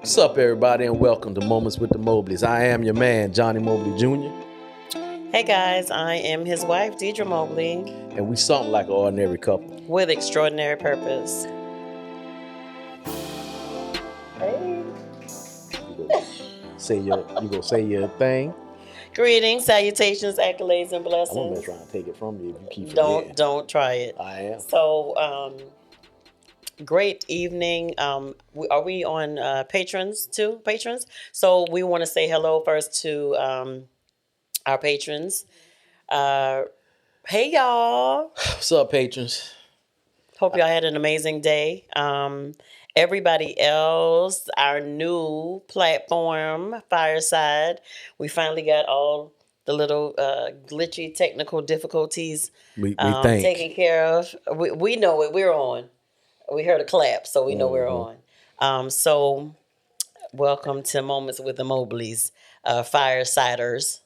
What's up, everybody, and welcome to Moments with the Mobleys. I am your man, Johnny Mobley Jr., Hey guys, I am his wife, Deidre Mobley, and we something like an ordinary couple. with extraordinary purpose. Hey. You gonna say your thing? Greetings, salutations, accolades, and I'm blessings. gonna try and take it from you if you keep forgetting. Don't try it. I am. So, great evening. Are we on patrons too? Patrons. So we want to say hello first to our patrons. Hey y'all. What's up, patrons? Hope y'all had an amazing day. Everybody else, our new platform, Fireside, we finally got all the little glitchy technical difficulties We think. taken care of. We know it. We're on. We heard a clap, so we know we're on. So welcome to Moments with the Mobleys, Firesiders.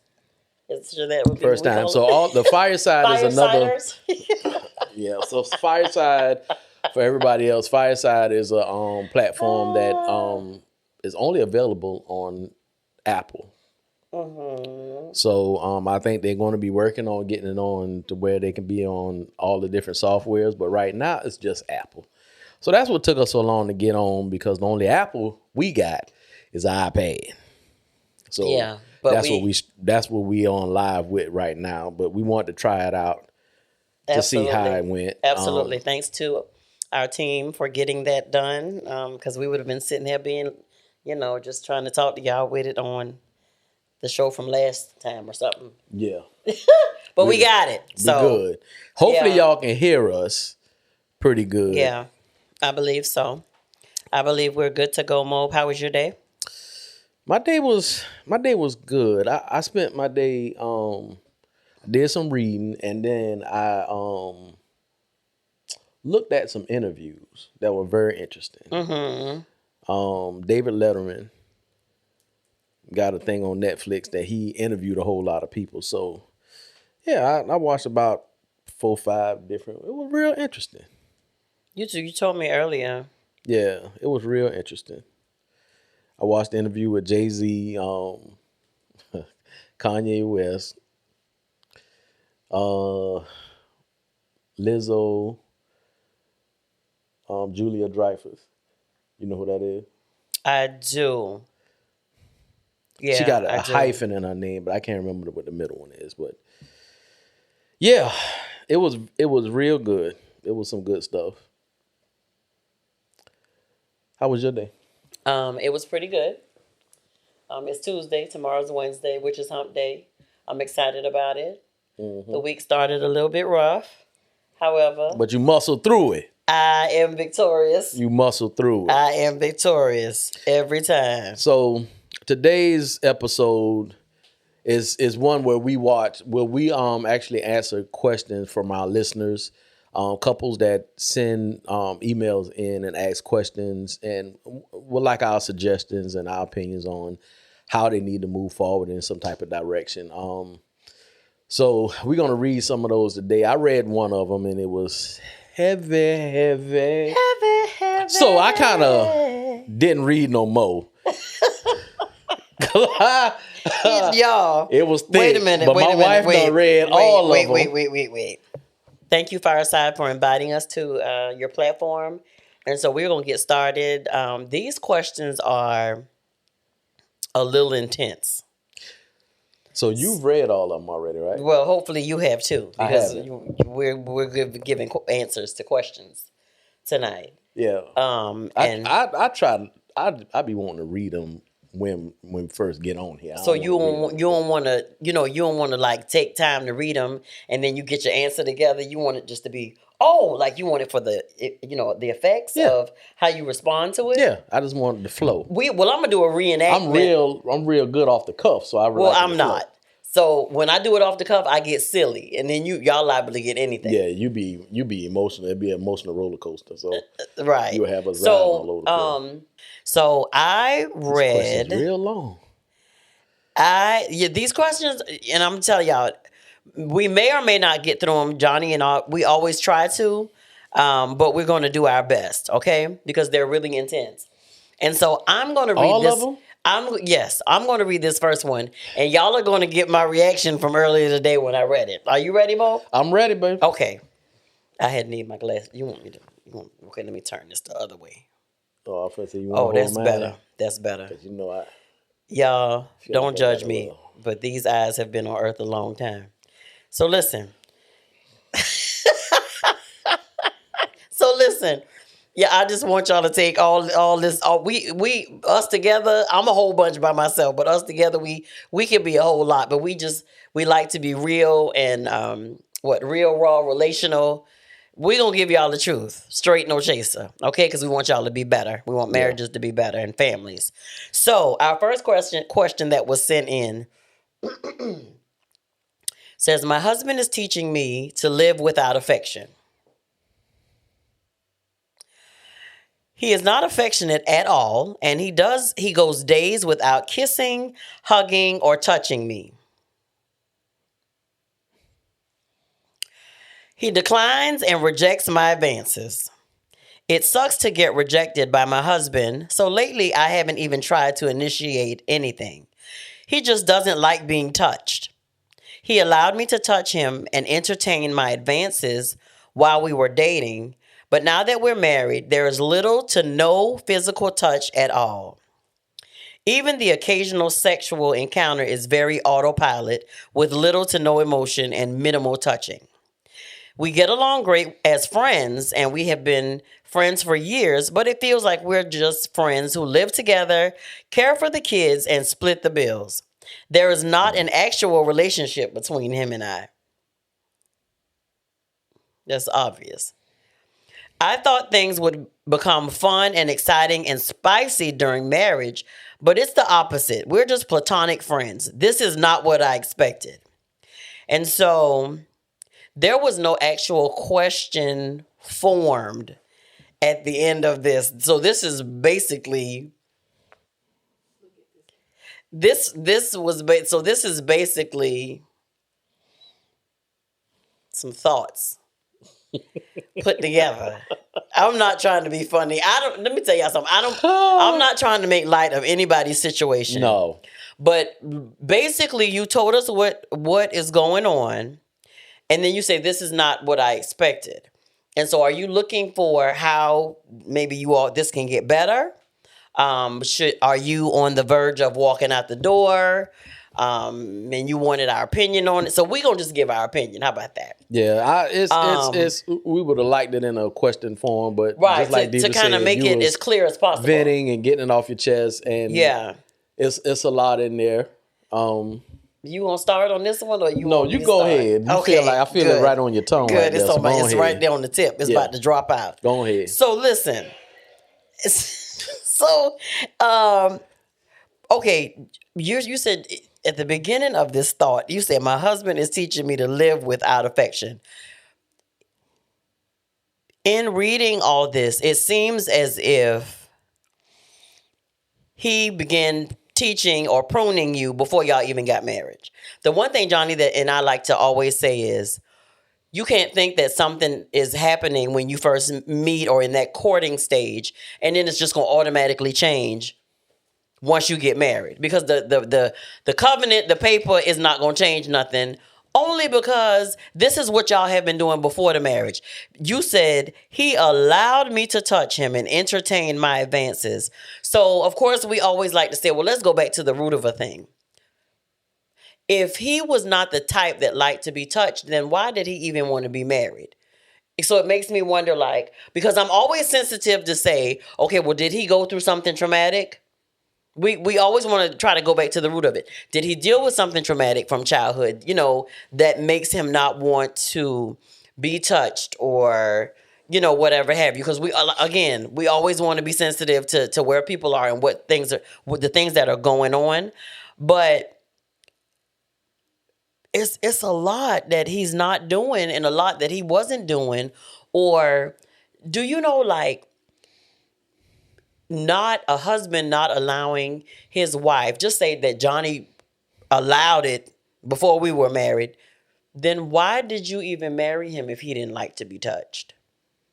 Sure that would be First what we time. call So it? all the Fireside is another. Firesiders. Yeah. So Fireside for everybody else. Fireside is a platform that is only available on Apple. Mm-hmm. So I think they're going to be working on getting it on to where they can be on all the different softwares. But right now it's just Apple. So that's what took us so long to get on, because the only Apple we got is iPad. So Yeah, but that's what we on live with right now. But we wanted to try it out to see how it went. Absolutely. Thanks to our team for getting that done, because we would have been sitting here being, just trying to talk to y'all with it on the show from last time or something. Yeah. But we got it. So good. Hopefully yeah. y'all can hear us pretty good. Yeah, I believe so. I believe we're good to go, Mob. How was your day? My day was good. I spent my day did some reading, and then I looked at some interviews that were very interesting. Mm-hmm. David Letterman got a thing on Netflix that he interviewed a whole lot of people. So yeah, I watched about 4 or 5 different. It was real interesting. You told me earlier. Yeah, it was real interesting. I watched the interview with Jay-Z, Kanye West, Lizzo, Julia Dreyfus. You know who that is? I do. Yeah, she got a I do. hyphen in her name, but I can't remember what the middle one is. But yeah, it was real good. It was some good stuff. How was your day? It was pretty good. It's Tuesday. Tomorrow's Wednesday, which is hump day. I'm excited about it. Mm-hmm. The week started a little bit rough. However, But you muscled through it. I am victorious. You muscled through it. I am victorious every time. So today's episode is one where we actually answer questions from our listeners, couples that send emails in and ask questions and would like our suggestions and our opinions on how they need to move forward in some type of direction. So we're going to read some of those today. I read one of them and it was heavy. So I kind of didn't read no more. Y'all, it was thick. Wait a minute. But my wife done read all of them. Wait. Thank you, Fireside, for inviting us to your platform. And so we're going to get started. These questions are a little intense. So you've read all of them already, right? Well, hopefully you have too, because I haven't. we're giving answers to questions tonight. Yeah. And I try. I be wanting to read them when we first get on here. so you don't want to like take time to read them, and then you get your answer together. You want it just to be like you want it for the the effects of how you respond to it. Yeah, I just wanted the flow. I'm gonna do a reenactment. I'm real good off the cuff, so I. Well, I'm not. So when I do it off the cuff, I get silly, and then y'all liable to get anything. Yeah, you be emotional. It'd be an emotional roller coaster. So right, you have us riding all over the place. So I read real long. These questions, and I'm gonna tell y'all, we may or may not get through them. Johnny and I, we always try to, but we're going to do our best, okay? Because they're really intense. And so I'm going to read All this. of them? I'm going to read this first one, and y'all are going to get my reaction from earlier today when I read it. Are you ready, Mo? I'm ready, baby. Okay. I had need my glass. You want me to? Okay, let me turn this the other way. Oh, I first say you want to hold That's mine? better. That's better. Because you know I Y'all, feel don't like I judge got a me, little- but these eyes have been on earth a long time. So listen. So listen. Yeah, I just want y'all to take all this. We us together. I'm a whole bunch by myself, but us together, we can be a whole lot. But we like to be real and real, raw, relational. We gonna give y'all the truth, straight, no chaser, okay? Because we want y'all to be better. We want marriages to be better and families. So our first question that was sent in says, "My husband is teaching me to live without affection. He is not affectionate at all, and he goes days without kissing, hugging, or touching me. He declines and rejects my advances. It sucks to get rejected by my husband, so lately I haven't even tried to initiate anything. He just doesn't like being touched. He allowed me to touch him and entertain my advances while we were dating, but now that we're married, there is little to no physical touch at all. Even the occasional sexual encounter is very autopilot with little to no emotion and minimal touching. We get along great as friends, and we have been friends for years, but it feels like we're just friends who live together, care for the kids, and split the bills. There is not an actual relationship between him and I. That's obvious. I thought things would become fun and exciting and spicy during marriage, but it's the opposite. We're just platonic friends. This is not what I expected." And so there was no actual question formed at the end of this. So this is basically this is basically some thoughts put together. I'm not trying to be funny. Let me tell y'all something. I'm not trying to make light of anybody's situation. No. But basically you told us what is going on, and then you say this is not what I expected. And so are you looking for how maybe this can get better? Are you on the verge of walking out the door? And you wanted our opinion on it. So we're gonna just give our opinion. How about that? Yeah, it's we would have liked it in a question form, but Right, just like to kind of make it as clear as possible. Venting and getting it off your chest, and yeah, it's a lot in there. You want to start on this one, or you? No, want you me to go start? ahead. You Okay, I feel it right on your tongue. Good, Right there, so it's right there on the tip. It's about to drop out. Go ahead. So listen. So, okay, you said at the beginning of this thought, you said my husband is teaching me to live without affection. In reading all this, it seems as if he began teaching or pruning you before y'all even got married. The one thing, Johnny, that and I like to always say is, you can't think that something is happening when you first meet or in that courting stage, and then it's just going to automatically change once you get married, because the covenant, the paper is not going to change nothing, only because this is what y'all have been doing before the marriage. You said he allowed me to touch him and entertain my advances. So of course we always like to say, well, let's go back to the root of a thing. If he was not the type that liked to be touched, then why did he even want to be married? So it makes me wonder, because I'm always sensitive to say, okay, well, did he go through something traumatic? We always want to try to go back to the root of it. Did he deal with something traumatic from childhood, that makes him not want to be touched or, whatever have you? Because we always want to be sensitive to where people are and what the things that are going on. But it's a lot that he's not doing and a lot that he wasn't doing. Or do you know, not a husband not allowing his wife, just say that Johnny allowed it before we were married, then why did you even marry him if he didn't like to be touched?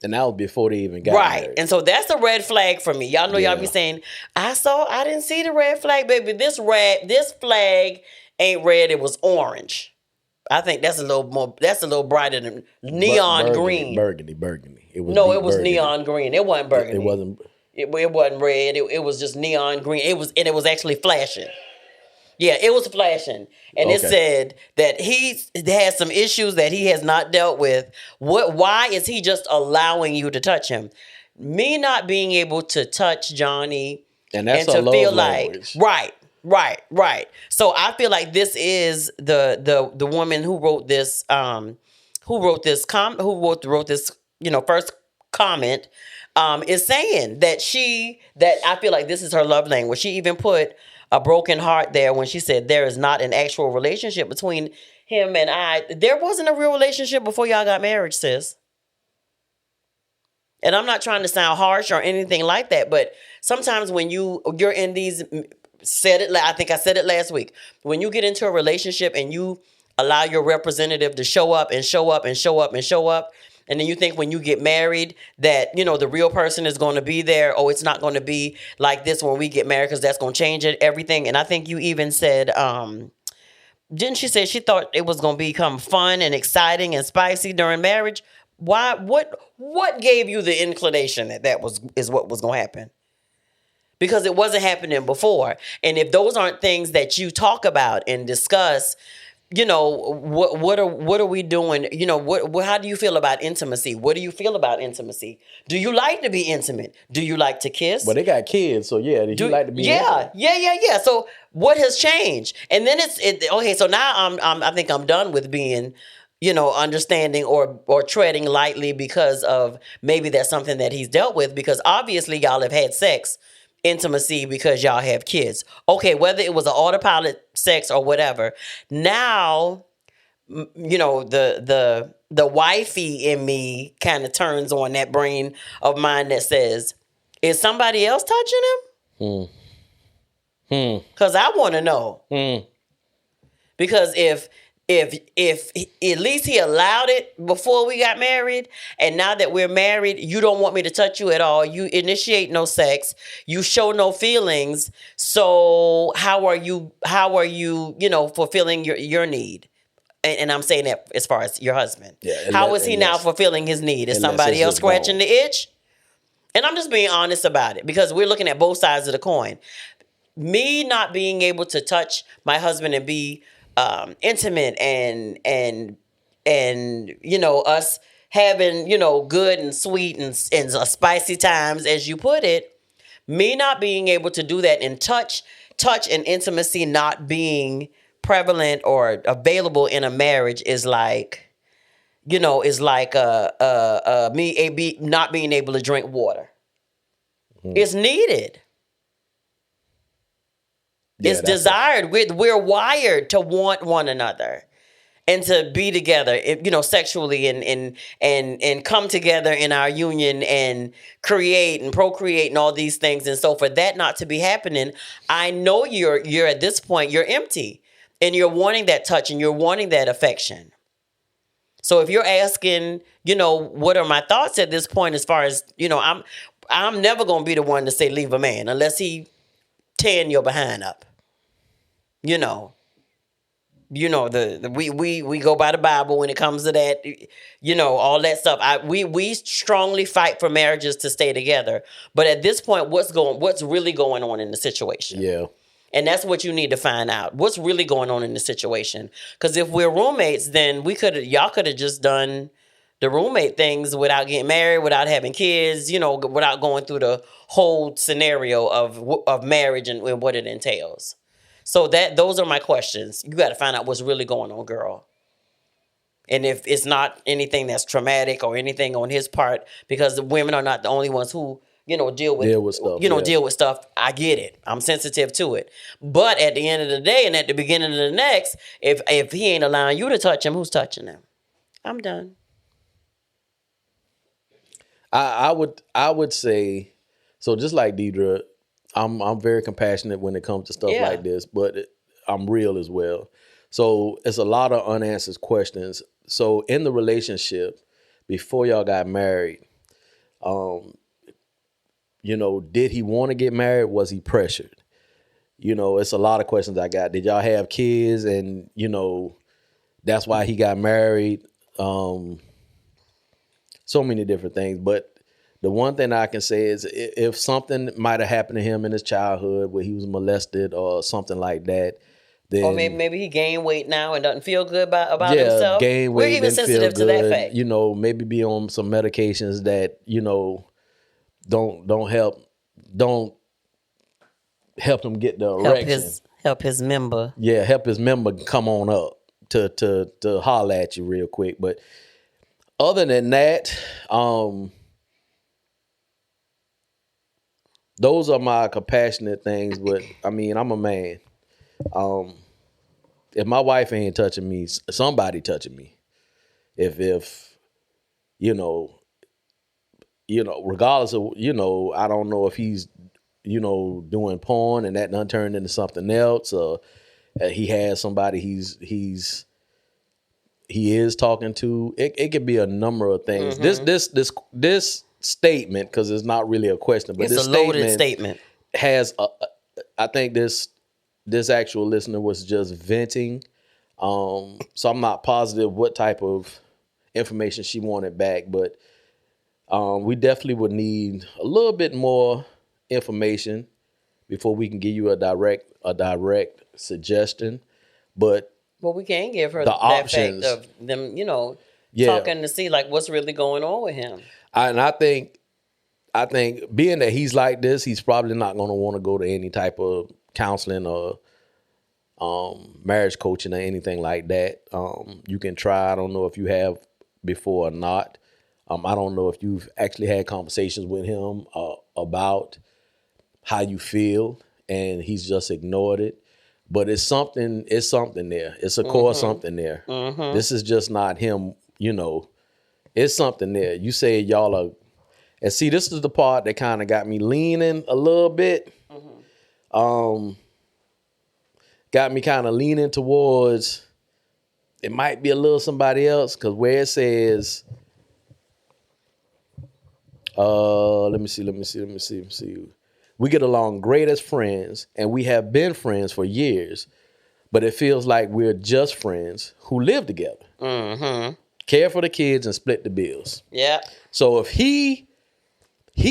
And that was before they even got Right. married. And so that's a red flag for me. Y'all know y'all be saying, I didn't see the red flag, baby. This flag ain't red, it was orange. I think that's a little brighter than neon green. Burgundy. It was No, it was burgundy. Neon green. It wasn't burgundy. It wasn't. It wasn't red. It was just neon green. It was actually flashing. Yeah, it was flashing. And it said that he has some issues that he has not dealt with. Why is he just allowing you to touch him? Me not being able to touch Johnny and that's to love feel language. like right. So I feel like this is the woman who wrote this wrote this first comment is saying that I feel like this is her love language. She even put a broken heart there when she said there is not an actual relationship between him and I. There wasn't a real relationship before y'all got married, sis. And I'm not trying to sound harsh or anything like that, but sometimes when you're in these, I think I said it last week, when you get into a relationship and you allow your representative to show up and show up and show up and show up, and then you think when you get married that, the real person is going to be there. Oh, it's not going to be like this when we get married because that's going to change everything. And I think you even said, didn't she say she thought it was going to become fun and exciting and spicy during marriage? Why? What gave you the inclination that is what was going to happen? Because it wasn't happening before. And if those aren't things that you talk about and discuss, what are we doing? How do you feel about intimacy? What do you feel about intimacy? Do you like to be intimate? Do you like to kiss? Well, they got kids, so yeah, do you like to be intimate? Yeah. So what has changed? And then okay. So now I think I'm done with being, understanding or treading lightly because of maybe that's something that he's dealt with, because obviously y'all have had sex. Intimacy because y'all have kids. Okay, whether it was an autopilot sex or whatever. Now, the wifey in me kind of turns on that brain of mine that says, is somebody else touching him? Because I want to know. Because if at least he allowed it before we got married, and now that we're married, you don't want me to touch you at all. You initiate no sex. You show no feelings. So how are you, fulfilling your need? And I'm saying that as far as your husband. Yeah, how is he now fulfilling his need? Is somebody else scratching the itch? And I'm just being honest about it because we're looking at both sides of the coin. Me not being able to touch my husband and be intimate and us having good and sweet and spicy times, as you put it. Me not being able to do that, and touch and intimacy not being prevalent or available in a marriage is like me not being able to drink water. It's needed. It's desired. We're wired to want one another and to be together, sexually and come together in our union and create and procreate and all these things. And so for that not to be happening, I know you're at this point, you're empty and you're wanting that touch and you're wanting that affection. So if you're asking, what are my thoughts at this point, as far as, I'm never going to be the one to say leave a man unless he tearing your behind up. We go by the Bible when it comes to that, all that stuff. We strongly fight for marriages to stay together. But at this point, what's really going on in the situation? Yeah. And that's what you need to find out. What's really going on in the situation? Because if we're roommates, then y'all could have just done the roommate things without getting married, without having kids, without going through the whole scenario of marriage and what it entails. So those are my questions. You got to find out what's really going on, girl. And if it's not anything that's traumatic or anything on his part, because the women are not the only ones who, deal with stuff. Deal with stuff. I get it. I'm sensitive to it. But at the end of the day and at the beginning of the next, if he ain't allowing you to touch him, who's touching him? I'm done. I would say, so just like Deidre, I'm very compassionate when it comes to stuff like this, but I'm real as well. So it's a lot of unanswered questions. So in the relationship, before y'all got married, Did he want to get married? Was he pressured? It's a lot of questions I got. Did y'all have kids? And, that's why he got married. So many different things. But the one thing I can say is if something might have happened to him in his childhood where he was molested or something like that, then, or maybe he gained weight now and doesn't feel good about yeah, himself. gain weight, We're even didn't feel sensitive to that fact. good. Maybe be on some medications that don't help him get the erection. Help his member. Yeah, help his member come on up to holler at you real quick. But other than that, those are my compassionate things. But I mean, I'm a man. If my wife ain't touching me, somebody touching me. If regardless of, I don't know if he's, doing porn and that done turned into something else, or he has somebody he is talking to. It could be a number of things. This statement, because it's not really a question, but it's a loaded statement. Has I think this actual listener was just venting. So I'm not positive what type of information she wanted back, but we definitely would need a little bit more information before we can give you a direct suggestion. But we can give her the that options fact of them, talking to see like what's really going on with him. And I think being that he's like this, he's probably not going to want to go to any type of counseling or marriage coaching or anything like that. You can try. I don't know if you have before or not. I don't know if you've actually had conversations with him about how you feel, and he's just ignored it. But it's something there. It's a core something there. This is just not him, It's something there. You say y'all are, and see, this is the part that kind of got me leaning a little bit. Got me kind of leaning towards it might be a little somebody else, because where it says, let me see. We get along great as friends, and we have been friends for years, but it feels like we're just friends who live together, care for the kids, and split the bills. Yeah. So if he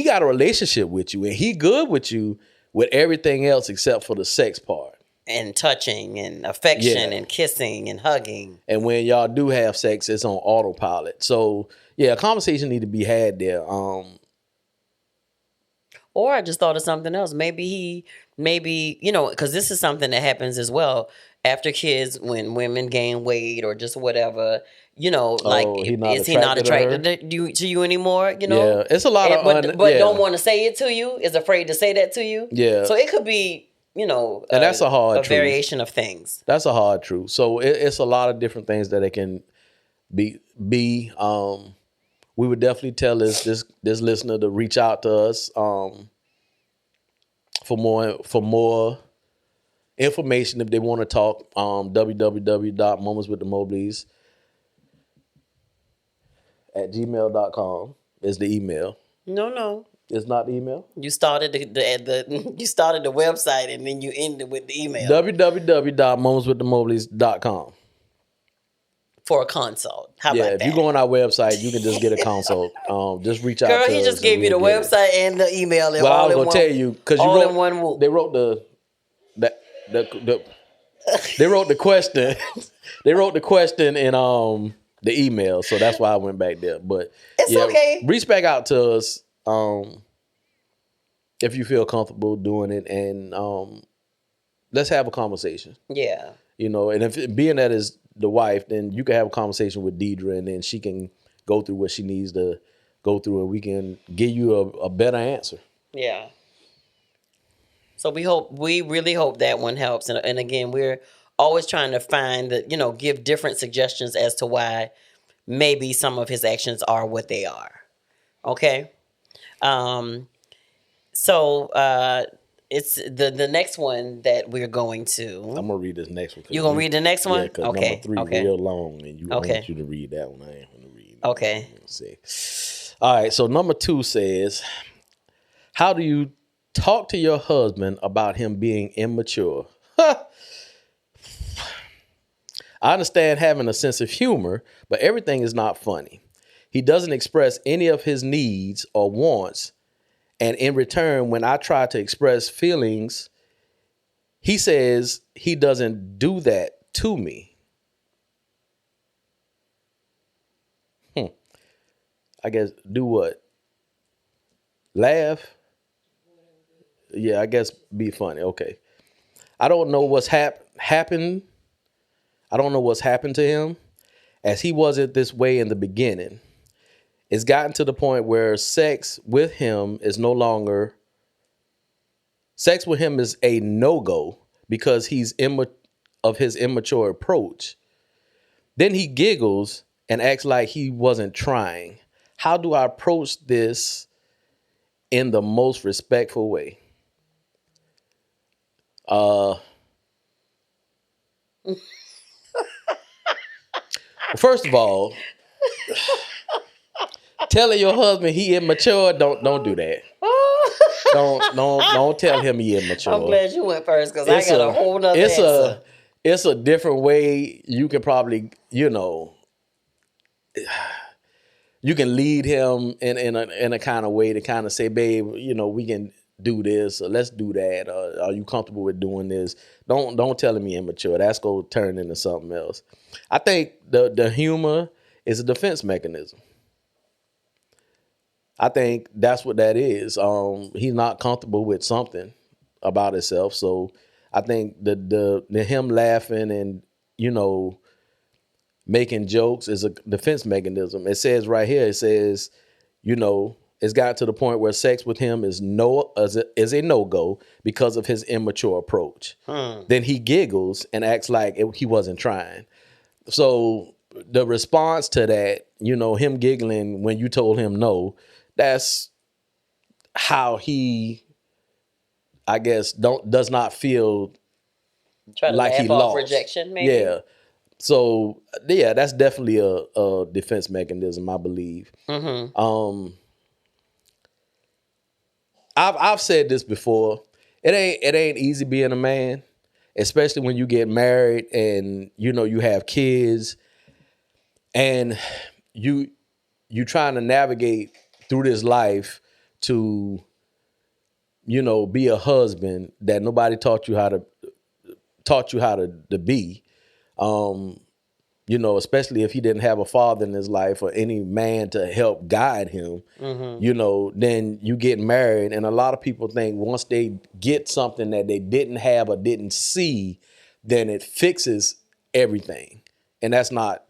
got a relationship with you and he good with you with everything else except for the sex part. And touching and affection and kissing and hugging. And when y'all do have sex, it's on autopilot. So yeah, a conversation need to be had there. Or I just thought of something else. Maybe because this is something that happens as well after kids when women gain weight or just whatever. Is he not attracted to you anymore? Yeah, it's a lot but don't want to say it to you. Is afraid to say that to you. Yeah. So it could be. And that's a hard truth. Variation of things. That's a hard truth. So it's a lot of different things that it can be. We would definitely tell this listener to reach out to us for more information if they want to talk. www.momentswiththemobleys @gmail.com is the email. No. It's not the email? You started you started the website and then you ended with the email. www.momentswiththemobleys.com for a consult. How about that? If you go on our website, you can just get a consult. Just reach out to us. Girl, he just gave you the website and the email. Well, I was going to tell you, because they wrote they wrote the question. They wrote the question in the email, so that's why I went back there. But it's okay. Reach back out to us. If you feel comfortable doing it, and let's have a conversation. Yeah. And if being that is the wife, then you can have a conversation with Deidre, and then she can go through what she needs to go through, and we can give you a better answer. Yeah. So we really hope that one helps. And again, we're always trying to find give different suggestions as to why maybe some of his actions are what they are. Okay. So it's the next one that we're going to. I'm gonna read this next one. You gonna read the next one? Yeah, because number 3 real long, and I want you to read that one. I ain't gonna read. Okay. Let's see. All right. So number 2 says, how do you talk to your husband about him being immature? I understand having a sense of humor, but everything is not funny. He doesn't express any of his needs or wants. And in return, when I try to express feelings, he says he doesn't do that to me. I guess do what? Laugh? Yeah, I guess be funny. Okay. I don't know what's happened. I don't know what's happened to him, as he wasn't this way in the beginning. It's gotten to the point where sex with him is a no-go because of his immature approach. Then he giggles and acts like he wasn't trying. How do I approach this in the most respectful way? First of all, telling your husband he immature, don't do that. Don't tell him he immature. I'm glad you went first because I got a whole nother answer. It's a different way you can probably, you can lead him in a kind of way to kind of say, babe, we can do this or let's do that. Or are you comfortable with doing this? Don't tell him he immature. That's going to turn into something else. I think the humor is a defense mechanism. I think that's what that is. He's not comfortable with something about himself. So I think the him laughing and, making jokes is a defense mechanism. It says right here, it's gotten to the point where sex with him is a no-go because of his immature approach. Then he giggles and acts like he wasn't trying. So the response to that, him giggling when you told him no, that's how he, I guess, does not feel like he lost. Rejection, maybe? Yeah. So yeah, that's definitely a defense mechanism, I believe. Mm-hmm. I've said this before. It ain't easy being a man, especially when you get married and you have kids, and you trying to navigate through this life to be a husband that nobody taught you how to be. Especially if he didn't have a father in his life or any man to help guide him, then you get married. And a lot of people think once they get something that they didn't have or didn't see, then it fixes everything. And that's not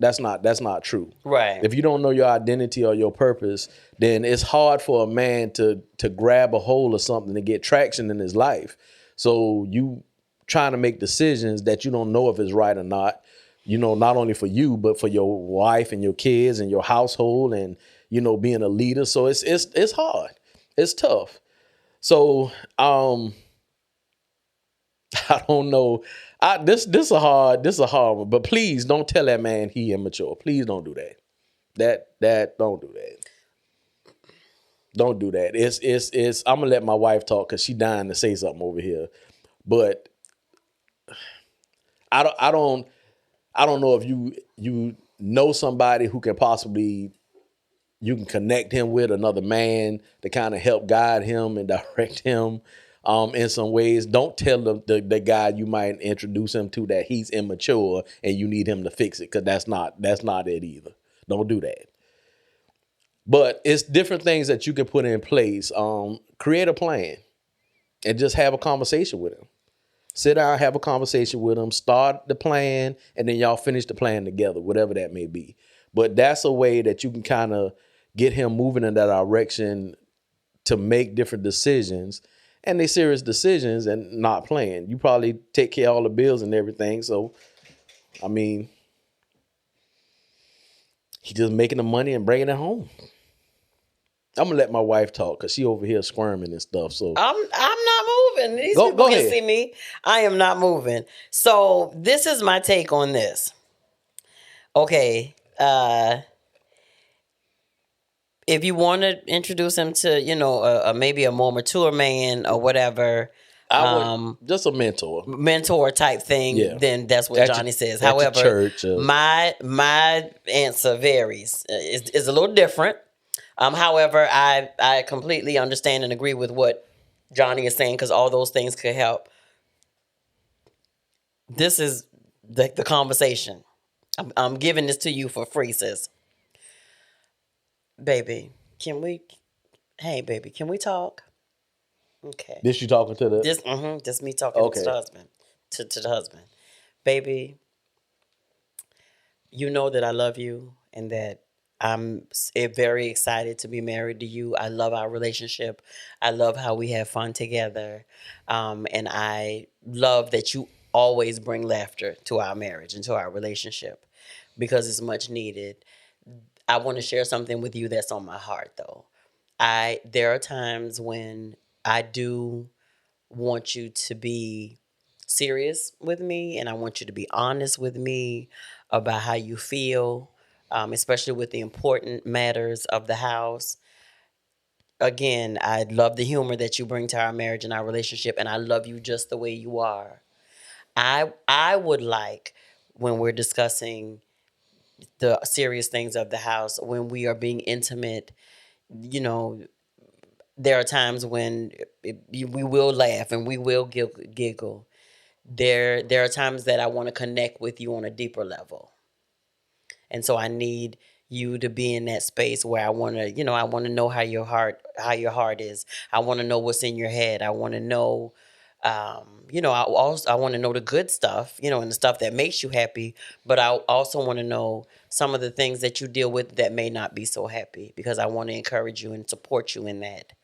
true. Right. If you don't know your identity or your purpose, then it's hard for a man to grab a hold of something to get traction in his life. So you trying to make decisions that you don't know if it's right or not, not only for you, but for your wife and your kids and your household and, being a leader. So it's hard. It's tough. So, I don't know. This is a hard one, but please don't tell that man he immature. Please don't do that. Don't do that. Don't do that. It's I'm gonna let my wife talk because she dying to say something over here. But I don't know if you know somebody who can possibly, you can connect him with another man to kind of help guide him and direct him in some ways. Don't tell the guy you might introduce him to that he's immature and you need him to fix it, because that's not it either. Don't do that. But it's different things that you can put in place. Create a plan and just have a conversation with him. Sit down, have a conversation with him, start the plan, and then y'all finish the plan together, whatever that may be. But that's a way that you can kind of get him moving in that direction to make different decisions. And they serious decisions and not playing. You probably take care of all the bills and everything. So, I mean, he just making the money and bringing it home. I'm gonna let my wife talk because she over here squirming and stuff. So I'm not moving. These go people can ahead. see me. I am not moving. So this is my take on this. Okay. if you want to introduce him to, maybe a more mature man or whatever, I would just a mentor type thing, Yeah. then that's what Johnny says. at your However, church, my answer varies. Is a little different. However, I completely understand and agree with what Johnny is saying, because all those things could help. This is the conversation. I'm giving this to you for free, sis. Baby, hey, baby, can we talk? Okay. This you talking to the This me talking to the husband, to the husband. Baby, you know that I love you and that I'm very excited to be married to you. I love our relationship. I love how we have fun together. And I love that you always bring laughter to our marriage and to our relationship, because it's much needed. I want to share something with you that's on my heart, though. There are times when I do want you to be serious with me, and I want you to be honest with me about how you feel, especially with the important matters of the house. Again, I love the humor that you bring to our marriage and our relationship, and I love you just the way you are. I would like, when we're discussing the serious things of the house, when we are being intimate, there are times when we will laugh and we will giggle. There are times that I want to connect with you on a deeper level. And so I need you to be in that space where I want to know how your heart is. I want to know what's in your head. I want to know, I want to know the good stuff, and the stuff that makes you happy. But I also want to know some of the things that you deal with that may not be so happy, because I want to encourage you and support you in that.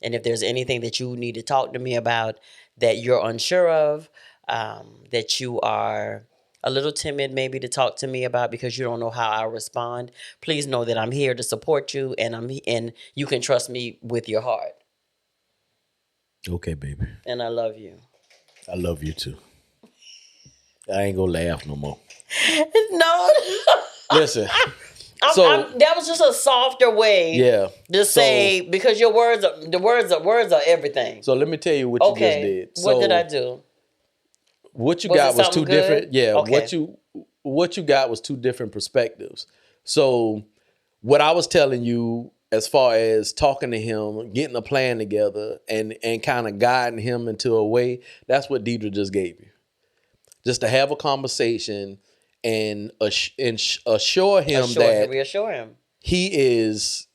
And if there's anything that you need to talk to me about that you're unsure of, that you are a little timid maybe to talk to me about because you don't know how I'll respond, please know that I'm here to support you, and you can trust me with your heart. Okay, baby. And I love you. I love you too. I ain't gonna laugh no more. No. Listen. That was just a softer way to say, because your words are everything. So let me tell you what you just did. What did I do? What you got was two different. Yeah. Okay. What you got was two different perspectives. So what I was telling you, as far as talking to him, getting a plan together, and kind of guiding him into a way, that's what Deidre just gave you. Just to have a conversation and reassure him he is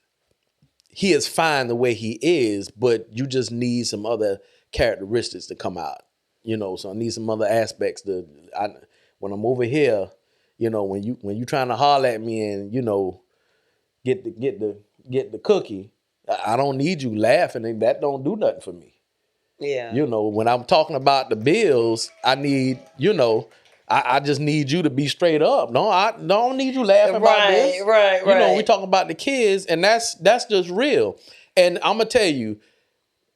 fine the way he is, but you just need some other characteristics to come out. So I need some other aspects when I'm over here, when you trying to holler at me and get the cookie, I don't need you laughing, and that don't do nothing for me. Yeah. When I'm talking about the bills, I need, I just need you to be straight up. No, I don't need you laughing about this. Right. We talking about the kids, and that's just real. And I'm gonna tell you,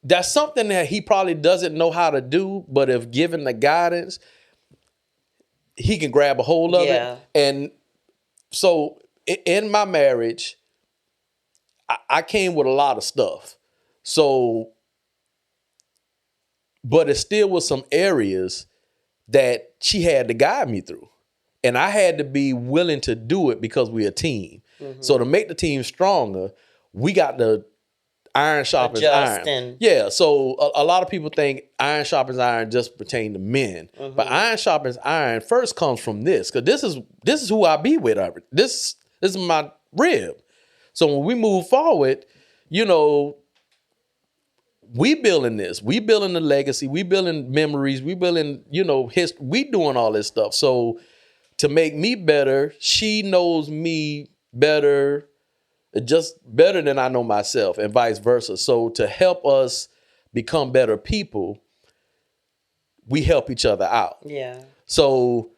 that's something that he probably doesn't know how to do, but if given the guidance, he can grab a hold of it. And so in my marriage, I came with a lot of stuff. So, but it still was some areas that she had to guide me through. And I had to be willing to do it because we're a team. Mm-hmm. So to make the team stronger, we got to iron sharpens iron. Yeah, so a lot of people think iron sharpens iron just pertain to men. Mm-hmm. But iron sharpens iron first comes from this, because this is who I be with. This is my rib. So when we move forward, we building this. We building the legacy. We building memories. We building, history. We doing all this stuff. So to make me better, she knows me better, just better than I know myself, and vice versa. So to help us become better people, we help each other out. Yeah. So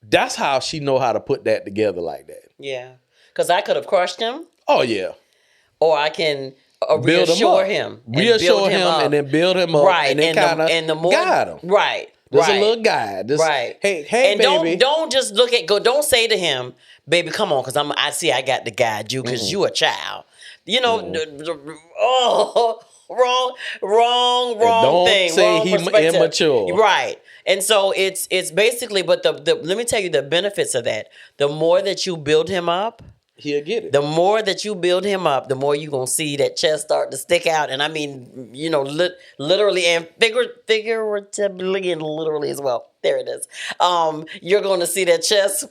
that's how she know how to put that together like that. Yeah. Because I could have crushed him. Oh, yeah. Or I can reassure him. Reassure him and then build him up. Right. And then kind of guide him. Right. There's a little guide. Right. Hey, and baby. Don't just don't say to him, baby, come on, because I got to guide you, because you a child. You know, oh, wrong Don't thing. say Wrong he perspective. immature. Right. And so it's basically, but the let me tell you the benefits of that. The more that you build him up, He'll get it. the more that you build him up, the more you're going to see that chest start to stick out. And I mean, you know, literally and figuratively and literally as well. There it is. You're going to see that chest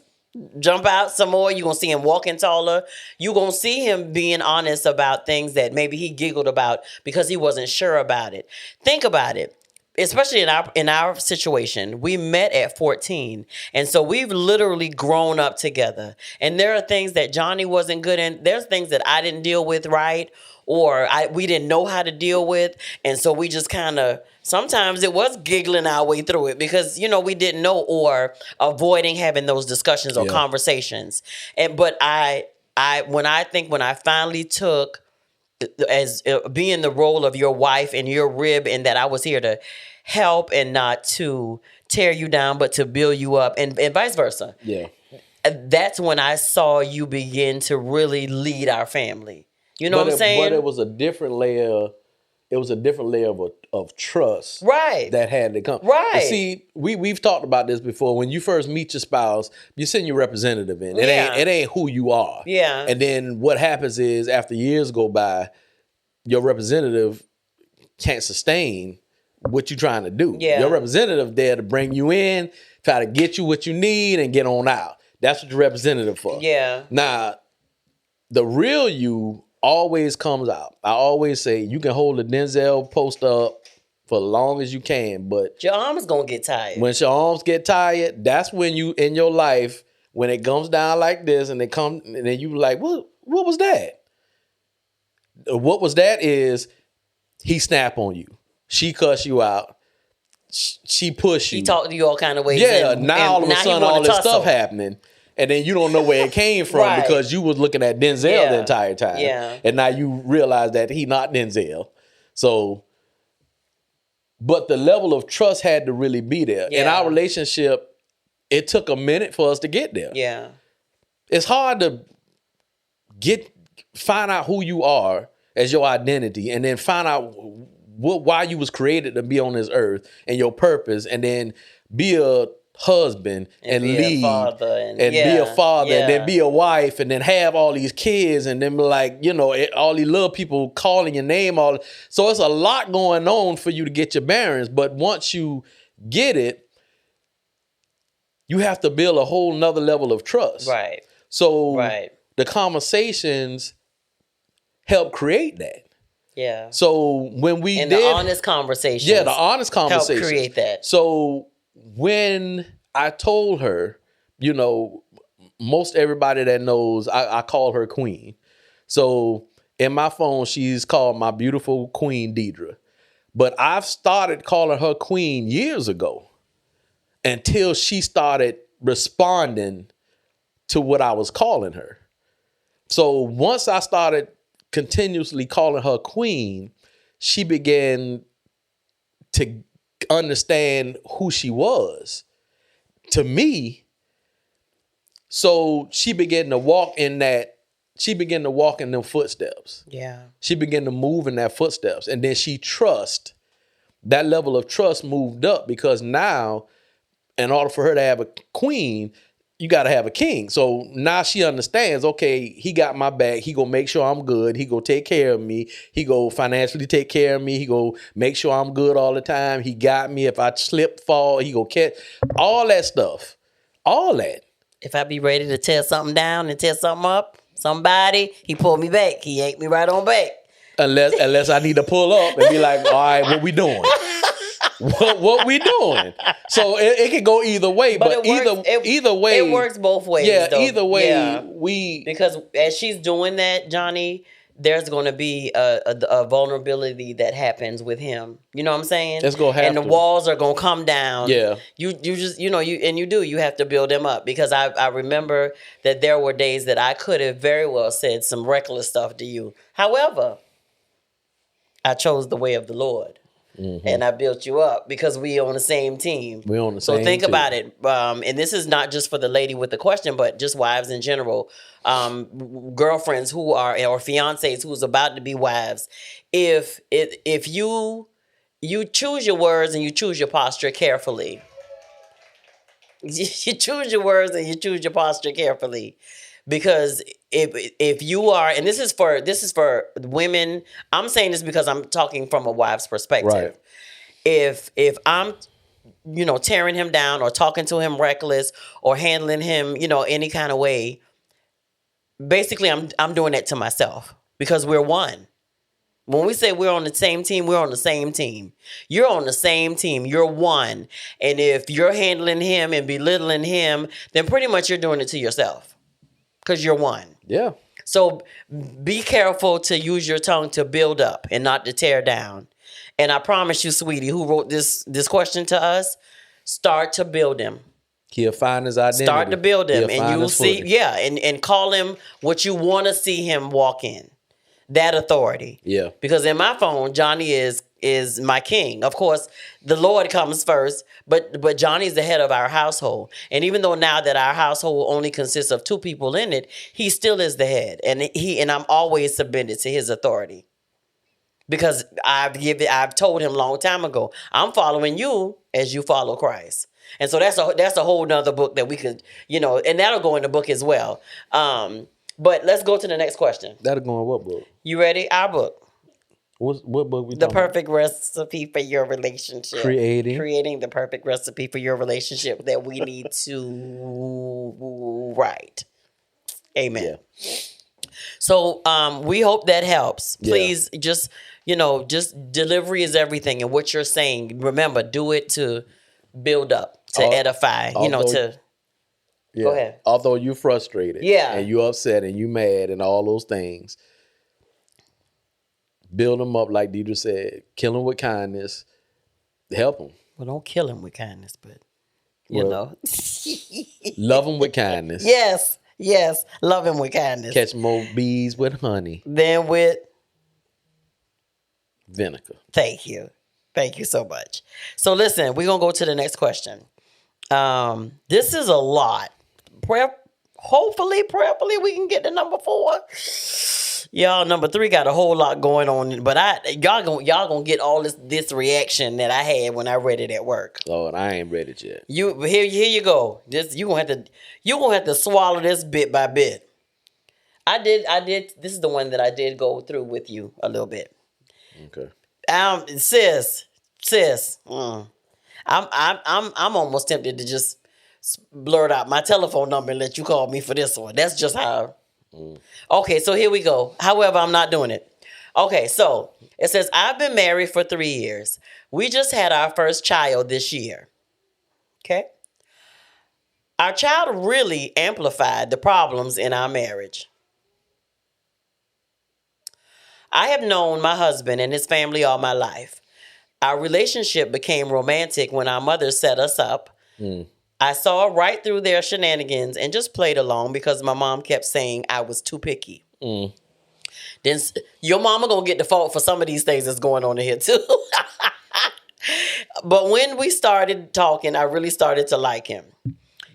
jump out some more. You're going to see him walking taller. You're going to see him being honest about things that maybe he giggled about because he wasn't sure about it. Think about it. Especially in our situation, we met at 14. And so we've literally grown up together. And there are things that Johnny wasn't good in. There's things that I didn't deal with right, or we didn't know how to deal with. And so we just kind of, sometimes it was giggling our way through it because, you know, we didn't know, or avoiding having those discussions or conversations. But when I finally took as being the role of your wife and your rib, and that I was here to help and not to tear you down, but to build you up, and vice versa. Yeah. That's when I saw you begin to really lead our family. You know what I'm saying? But it was a different layer. It was a different layer of trust, right, that had to come. Right. But see, we've talked about this before. When you first meet your spouse, you send your representative in. It ain't who you are. Yeah. And then what happens is, after years go by, your representative can't sustain what you're trying to do. Yeah. Your representative there to bring you in, try to get you what you need, and get on out. That's what your representative for. Yeah. Now, the real you always comes out. I always say you can hold the Denzel poster up for as long as you can, but your arms gonna get tired. When your arms get tired, that's when you in your life, when it comes down like this, and then you like, what was that? What was that is he snap on you. She cuss you out. She push you. He talk to you all kind of ways. Yeah, now all of a sudden all this stuff happening. And then you don't know where it came from right. because you was looking at Denzel the entire time. Yeah. And now you realize that he not Denzel. So, but the level of trust had to really be there. Yeah. In our relationship, it took a minute for us to get there. Yeah. It's hard to find out who you are as your identity, and then find out why you was created to be on this earth and your purpose, and then be a husband and lead, be a father, and then be a wife, and then have all these kids, and then like, you know, all these little people calling your name. So it's a lot going on for you to get your bearings. But once you get it, you have to build a whole nother level of trust. Right. So the conversations help create that. Yeah. So when the honest conversations. Yeah, the honest conversations help create that. So when I told her, you know, most everybody that knows, I call her Queen. So in my phone, she's called my beautiful Queen Deidre. But I've started calling her Queen years ago until she started responding to what I was calling her. So once I started continuously calling her Queen, she began to understand who she was to me. So she began to walk in them footsteps. Yeah. She began to move in that footsteps. And then that level of trust moved up, because now, in order for her to have a queen, you got to have a king. So now she understands, okay, he got my back. He gonna make sure I'm good. He gonna take care of me. He go financially take care of me. He go make sure I'm good all the time. He got me. If I slip, fall, he go catch. All that stuff. All that. If I be ready to tear something down and tear something up, somebody, he pulled me back. He yanked me right on back. Unless I need to pull up and be like, all right, what we doing? What we doing? So it can go either way, but either way, it works both ways. Yeah, though. either way, because as she's doing that, Johnny, there's going to be a vulnerability that happens with him. You know what I'm saying? It's gonna happen, and the walls are gonna come down. Yeah, you just you have to build them up, because I remember that there were days that I could have very well said some reckless stuff to you. However, I chose the way of the Lord. and I built you up because we on the same team. We on the same So think team. about it. And this is not just for the lady with the question, but just wives in general. Girlfriends who are, or fiancés who's about to be wives. If you choose your words and you choose your posture carefully. You choose your words and you choose your posture carefully. Because if you are, and this is for women, I'm saying this because I'm talking from a wife's perspective. Right. If I'm, tearing him down or talking to him reckless or handling him, any kind of way, basically I'm doing that to myself because we're one. When we say we're on the same team, we're on the same team. You're on the same team. You're one. And if you're handling him and belittling him, then pretty much you're doing it to yourself. Because you're one. Yeah. So be careful to use your tongue to build up and not to tear down. And I promise you, sweetie, who wrote this question to us, start to build him. He'll find his identity. Start to build him. He'll And you'll see, and call him what you want to see him walk in. That authority. Yeah. Because in my phone, Johnny is my king. Of course, the Lord comes first, but Johnny's the head of our household. And even though now that our household only consists of 2 people in it, he still is the head. And I'm always submitted to his authority. Because I've told him a long time ago, I'm following you as you follow Christ. And so that's a whole nother book that we could, and that'll go in the book as well. But let's go to the next question. That'll go in what book? You ready? Our book. What book we The talking about? perfect recipe for your relationship. Creating the perfect recipe for your relationship that we need to write. Amen. Yeah. So we hope that helps. Please just delivery is everything. And what you're saying, remember, do it to build up, to edify, to... Yeah. Go ahead. Although you're frustrated, and you're upset, and you mad, and all those things, build them up, like Deidre said. Kill them with kindness. Help them. Well, don't kill him with kindness, but love them with kindness. Yes, love him with kindness. Catch more bees with honey than with vinegar. Thank you so much. So listen, we're gonna go to the next question. This is a lot. Prayerfully, we can get to number 4. Y'all, number 3 got a whole lot going on, but y'all gonna get all this reaction that I had when I read it at work. Lord, I ain't read it yet. Here you go. You gonna have to swallow this bit by bit. I did. This is the one that I did go through with you a little bit. Okay. Sis. I'm almost tempted to just blurt out my telephone number and let you call me for this one. That's just how. Okay, so here we go. However, I'm not doing it. Okay, so it says, I've been married for 3 years. We just had our first child this year. Okay. Our child really amplified the problems in our marriage. I have known my husband and his family all my life. Our relationship became romantic when our mother set us up. I saw right through their shenanigans and just played along because my mom kept saying I was too picky. Then your mama gonna get the fault for some of these things that's going on in here too. But when we started talking, I really started to like him.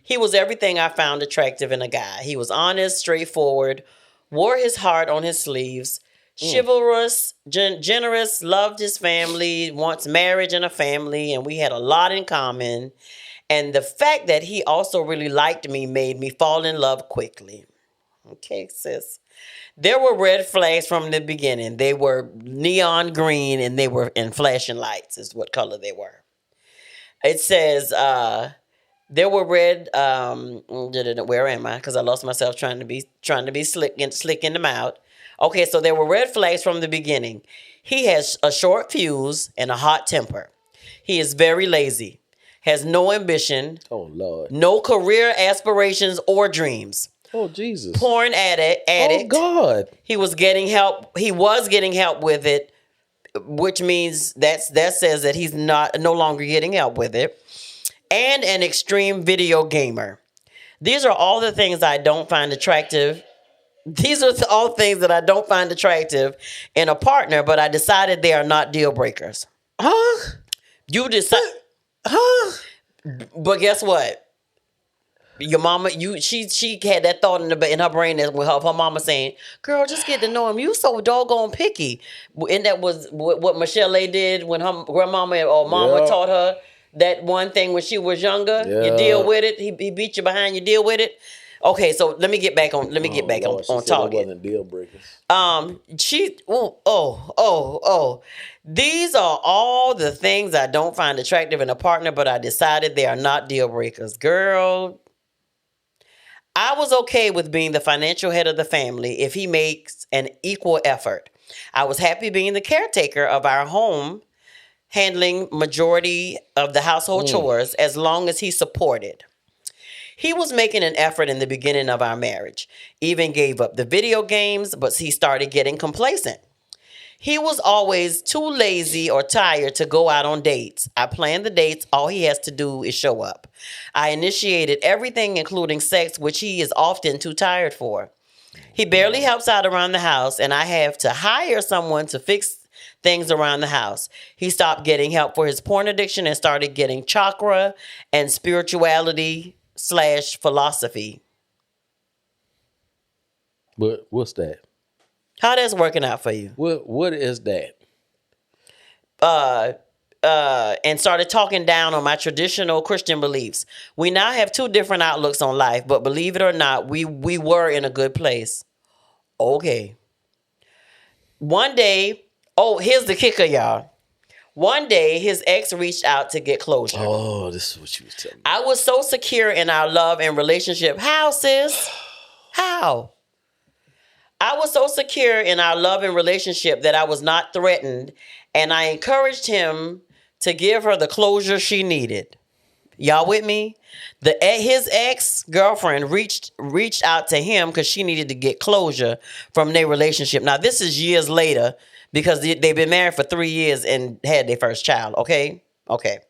He was everything I found attractive in a guy. He was honest, straightforward, wore his heart on his sleeves, chivalrous, generous, loved his family, wants marriage and a family, and we had a lot in common. And the fact that he also really liked me made me fall in love quickly. Okay, sis. There were red flags from the beginning. They were neon green and they were in flashing lights is what color they were. It says, there were red, where am I? Because I lost myself trying to be slick in the mouth. Okay, so there were red flags from the beginning. He has a short fuse and a hot temper. He is very lazy. Has no ambition. Oh, Lord. No career aspirations or dreams. Oh, Jesus. Porn addict. Oh, God. He was getting help with it, which means that says that he's no longer getting help with it. And an extreme video gamer. These are all the things I don't find attractive. These are all things that I don't find attractive in a partner, but I decided they are not deal breakers. Huh? You decide. Huh? But guess what? Your mama, she had that thought in her brain that with her mama saying, "Girl, just get to know him. You so doggone picky." And that was what Michelle did when her grandmama or mama taught her that one thing when she was younger. You deal with it. He beat you behind. You deal with it. Okay, so let me get back on. Let me get back Lord, on she said target. It wasn't deal breakers. These are all the things I don't find attractive in a partner, but I decided they are not deal breakers. Girl, I was okay with being the financial head of the family if he makes an equal effort. I was happy being the caretaker of our home, handling majority of the household chores as long as he supported. He was making an effort in the beginning of our marriage, even gave up the video games, but he started getting complacent. He was always too lazy or tired to go out on dates. I planned the dates. All he has to do is show up. I initiated everything, including sex, which he is often too tired for. He barely helps out around the house, and I have to hire someone to fix things around the house. He stopped getting help for his porn addiction and started getting chakra and spirituality/philosophy. But what's that? How that's working out for you? What is that? And started talking down on my traditional Christian beliefs. We now have two different outlooks on life, but believe it or not, we were in a good place. Okay. One day, here's the kicker, y'all. One day, his ex reached out to get closure. Oh, this is what you was telling me. I was so secure in our love and relationship. How, sis? How? I was so secure in our love and relationship that I was not threatened, and I encouraged him to give her the closure she needed. Y'all with me? His ex-girlfriend reached out to him because she needed to get closure from their relationship. Now, this is years later because they've been married for 3 years and had their first child, okay? Okay.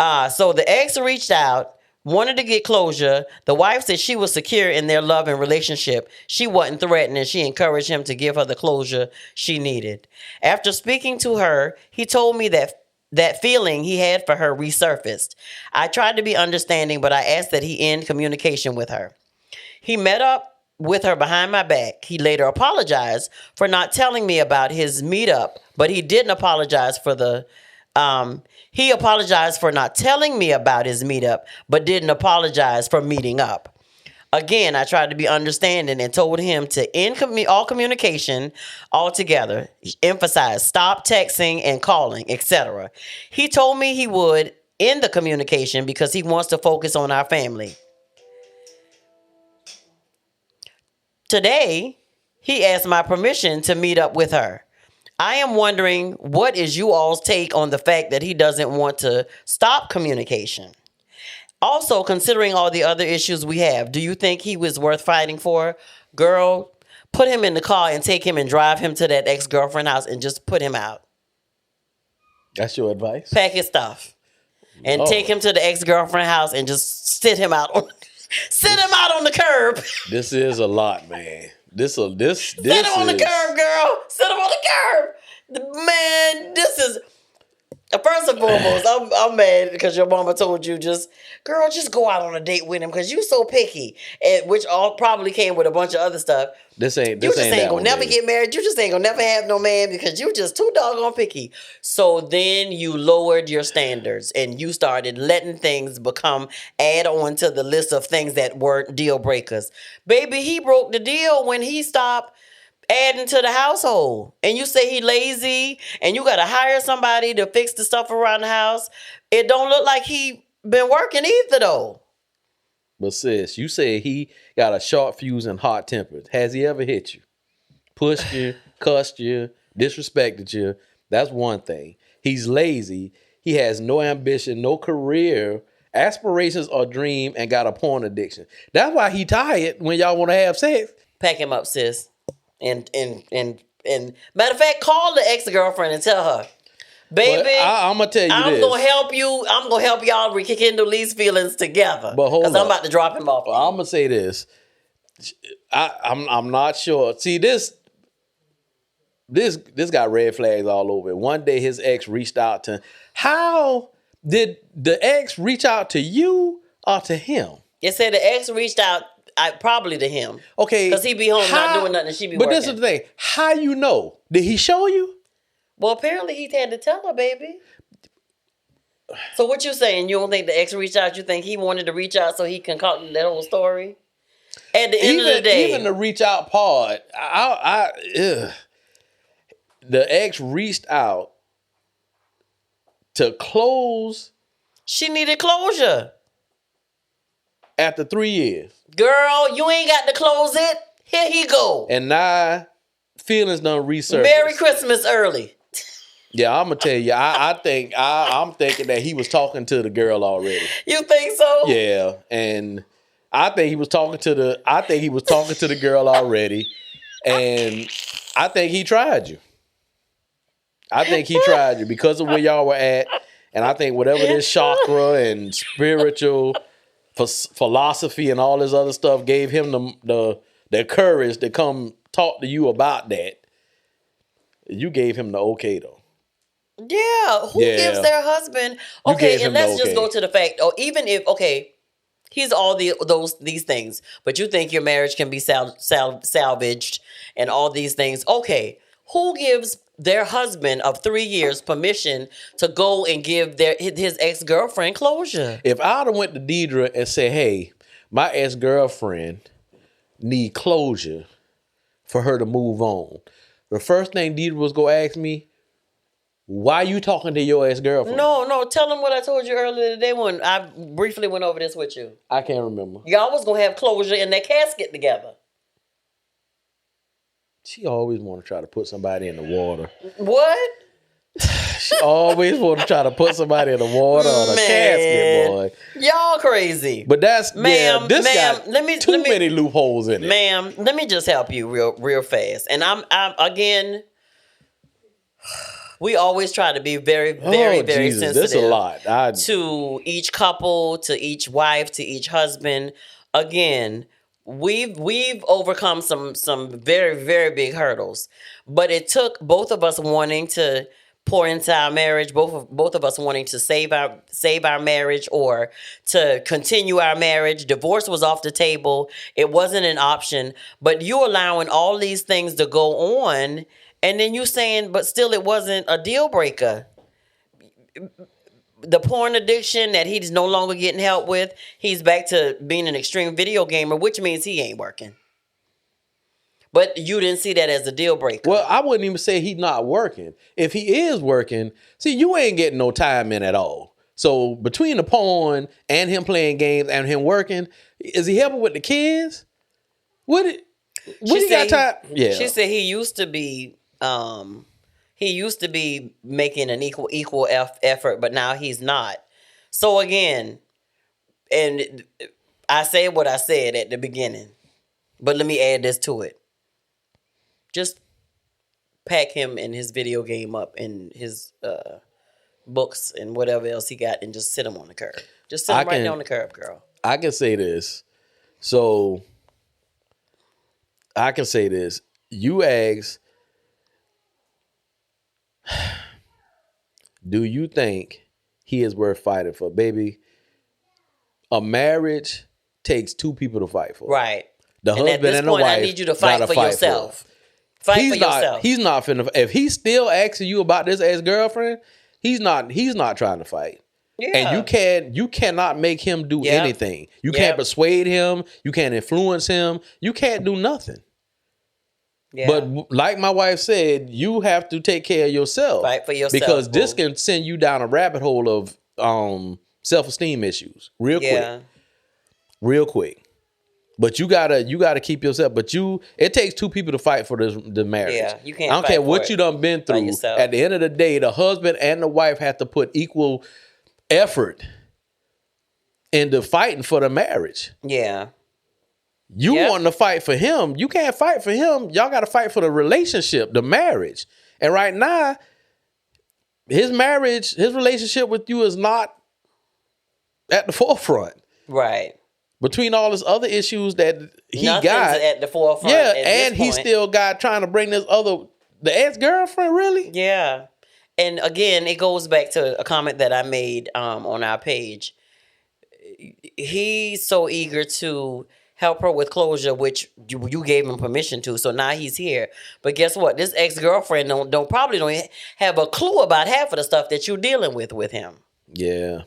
So the ex reached out, wanted to get closure. The wife said she was secure in their love and relationship. She wasn't threatened, and she encouraged him to give her the closure she needed. After speaking to her, he told me that feeling he had for her resurfaced. I tried to be understanding, but I asked that he end communication with her. He met up with her behind my back. He later apologized for not telling me about his meetup, but he didn't apologize for he apologized for not telling me about his meetup, but didn't apologize for meeting up. Again, I tried to be understanding and told him to end all communication altogether. Emphasize, stop texting and calling, etc. He told me he would end the communication because he wants to focus on our family. Today, he asked my permission to meet up with her. I am wondering, what is you all's take on the fact that he doesn't want to stop communication? Also, considering all the other issues we have, do you think he was worth fighting for? Girl, put him in the car and take him and drive him to that ex-girlfriend house and just put him out. That's your advice? Pack his stuff and take him to the ex-girlfriend house and just sit him out on the curb. This is a lot, man. Sit him on the curb, girl. Sit him on the curb. Man, this is... First and foremost, I'm mad because your mama told you just go out on a date with him because you so picky, which all probably came with a bunch of other stuff. You just ain't gonna never get married. You just ain't gonna never have no man because you just too doggone picky. So then you lowered your standards and you started letting things add on to the list of things that weren't deal breakers. Baby, he broke the deal when he stopped adding to the household, and you say he lazy and you got to hire somebody to fix the stuff around the house. It don't look like he been working either though. But sis, you said he got a short fuse and hot tempered. Has he ever hit you, pushed you, cussed you, disrespected you? That's one thing. He's lazy. He has no ambition, no career aspirations or dream, and got a porn addiction. That's why he tired when y'all want to have sex. Pack him up, sis. And matter of fact, call the ex-girlfriend and tell her, baby, I'm gonna tell you I'm gonna help you. I'm gonna help y'all rekindle these feelings together. But hold on, because I'm about to drop him off. I'm gonna say this. I'm not sure. See this. this got red flags all over it. One day his ex reached out to him. How did the ex reach out to you or to him? It said the ex reached out probably to him. Okay. Because he be home not doing nothing and she be working. But this is the thing. How you know? Did he show you? Well, apparently he had to tell her, baby. So what you saying? You don't think the ex reached out? You think he wanted to reach out so he concocted that whole story? At the end of the day. Even the reach out part, the ex reached out to close. She needed closure. After 3 years. Girl, you ain't got to close it. Here he go. And now feelings done resurfaced. Merry Christmas early. Yeah, I'm gonna tell you. I'm thinking that he was talking to the girl already. You think so? Yeah, and I think he was talking to the girl already, and I think he tried you. I think he tried you because of where y'all were at, and I think whatever this chakra and spiritual philosophy and all this other stuff gave him the courage to come talk to you about that. You gave him the okay though. Yeah, who gives their husband okay? And let's just go to the fact, even if he's all these things, but you think your marriage can be salvaged and all these things. Okay, who gives their husband of 3 years permission to go and give his ex-girlfriend closure? If I'd have went to Deidre and said, "Hey, my ex-girlfriend need closure for her to move on," the first thing Deidre was gonna ask me, "Why you talking to your ex-girlfriend?" No, tell them what I told you earlier today when I briefly went over this with you. I can't remember. Y'all was gonna have closure in that casket together. She always want to try to put somebody in the water. What? She always want to try to put somebody in the water or the casket, boy. Y'all crazy. But that's ma'am. Got too many loopholes in it. Ma'am, let me just help you real fast. And I'm again. We always try to be very sensitive. This is a lot. To each couple, to each wife, to each husband. Again, we've overcome some very, very big hurdles. But it took both of us wanting to pour into our marriage, both of us wanting to save our marriage or to continue our marriage. Divorce was off the table. It wasn't an option. But you allowing all these things to go on. And then you saying, but still it wasn't a deal breaker. The porn addiction that he's no longer getting help with, he's back to being an extreme video gamer, which means he ain't working. But you didn't see that as a deal breaker. Well, I wouldn't even say he's not working. If he is working, see, you ain't getting no time in at all. So between the porn and him playing games and him working, is he helping with the kids? What he got time? Yeah. She said he used to be making an equal effort, but now he's not. So again, and I said what I said at the beginning, but let me add this to it. Just pack him and his video game up and his books and whatever else he got and just sit him on the curb. Just sit him right there on the curb, girl. I can say this. So I can say this. You asked, do you think he is worth fighting for? Baby, a marriage takes two people to fight for. Right. The husband and the wife. I need you to fight for yourself. Fight for yourself. He's not finna. If he's still asking you about this ex-girlfriend, he's not trying to fight. Yeah. And you cannot make him do anything. You can't persuade him. You can't influence him. You can't do nothing. Yeah. But like my wife said, you have to take care of yourself. Fight for yourself. Because this can send you down a rabbit hole of self-esteem issues real quick. But you gotta keep yourself. But it takes two people to fight for the marriage. Yeah, you can't. I don't care what you done been through. At the end of the day, the husband and the wife have to put equal effort into fighting for the marriage. Yeah. You want to fight for him. You can't fight for him. Y'all got to fight for the relationship, the marriage. And right now, his relationship with you is not at the forefront. Right. Between all his other issues that he Nothing's got at the forefront. Yeah, and he still got trying to bring this other The ex-girlfriend, really? Yeah. And again, it goes back to a comment that I made on our page. He's so eager to help her with closure, which you gave him permission to. So now he's here. But guess what? This ex-girlfriend probably don't have a clue about half of the stuff that you're dealing with him. Yeah.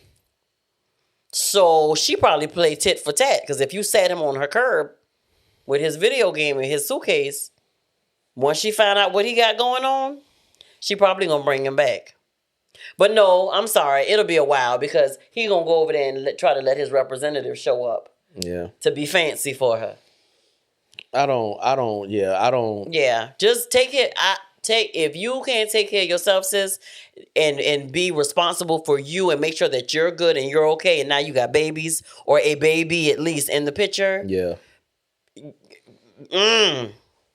So she probably played tit for tat, because if you sat him on her curb with his video game and his suitcase, once she found out what he got going on, she probably gonna bring him back. But no, I'm sorry, it'll be a while, because he gonna go over there and try to let his representative show up. Yeah. To be fancy for her. I don't. Yeah, just take it. If you can't take care of yourself, sis, and be responsible for you and make sure that you're good and you're okay, and now you got babies or a baby at least in the picture. Yeah.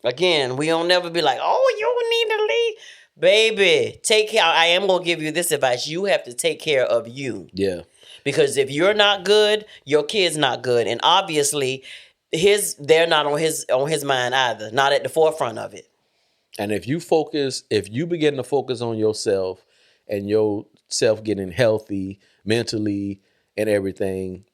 Again, we don't never be like, oh, you need to leave. Baby, take care. I am going to give you this advice. You have to take care of you. Yeah. Because if you're not good, your kid's not good. And obviously, they're not on his mind either. Not at the forefront of it. And if you begin to focus on yourself and yourself getting healthy mentally and everything,